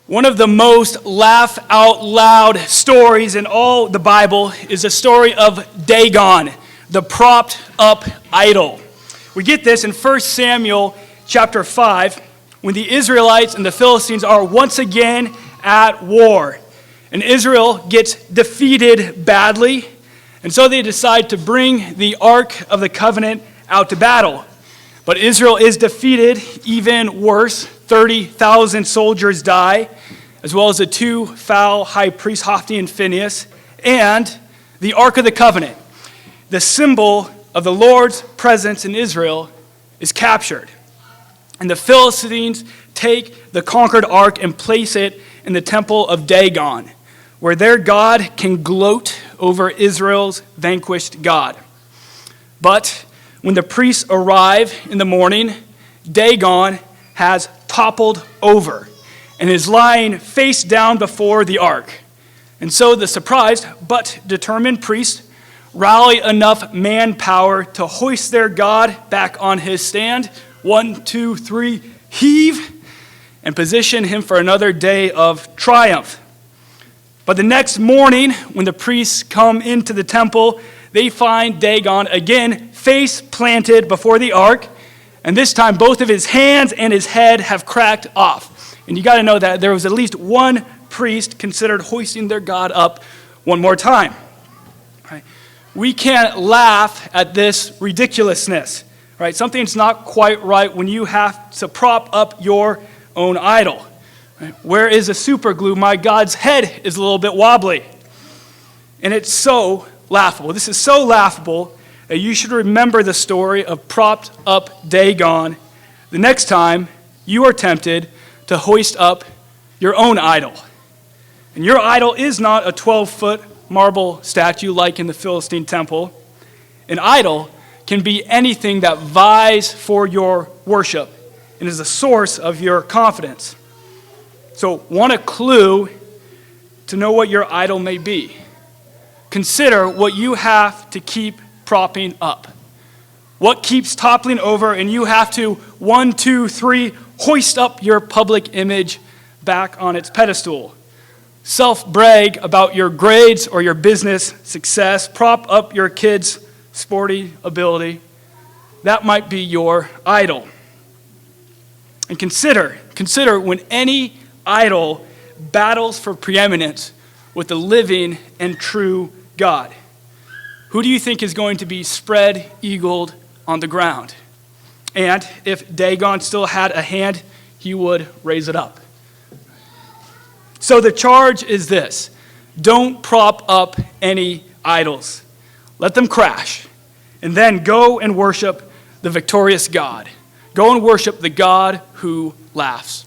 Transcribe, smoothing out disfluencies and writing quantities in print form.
One of the most laugh out loud stories in all the Bible is the story of Dagon, the propped up idol. We get this in 1 Samuel chapter 5, when the Israelites and the Philistines are once again at war. And Israel gets defeated badly, and so they decide to bring the Ark of the Covenant out to battle. But Israel is defeated even worse. 30,000 soldiers die, as well as the two foul high priests, Hophni and Phinehas, and the Ark of the Covenant, the symbol of the Lord's presence in Israel, is captured. And the Philistines take the conquered ark and place it in the temple of Dagon, where their God can gloat over Israel's vanquished God. But when the priests arrive in the morning, Dagon has toppled over and is lying face down before the ark. And so the surprised but determined priests rally enough manpower to hoist their God back on his stand. 1, 2, 3, heave, and position him for another day of triumph. But the next morning, when the priests come into the temple, they find Dagon again face planted before the ark, and this time both of his hands and his head have cracked off. And you got to know that there was at least one priest considered hoisting their God up one more time. Right? We can't laugh at this ridiculousness. Right? Something's not quite right when you have to prop up your own idol. Right? Where is the super glue? My God's head is a little bit wobbly. And it's so laughable. This is so laughable that you should remember the story of propped up Dagon the next time you are tempted to hoist up your own idol. And your idol is not a 12-foot marble statue like in the Philistine temple. An idol can be anything that vies for your worship and is the source of your confidence. So, want a clue to know what your idol may be? Consider what you have to keep propping up. What keeps toppling over and you have to, 1, 2, 3, hoist up your public image back on its pedestal. Self-brag about your grades or your business success. Prop up your kids' sporty ability. That might be your idol. And consider when any idol battles for preeminence with the living and true God. Who do you think is going to be spread-eagled on the ground? And if Dagon still had a hand, he would raise it up. So the charge is this: don't prop up any idols. Let them crash. And then go and worship the victorious God. Go and worship the God who laughs.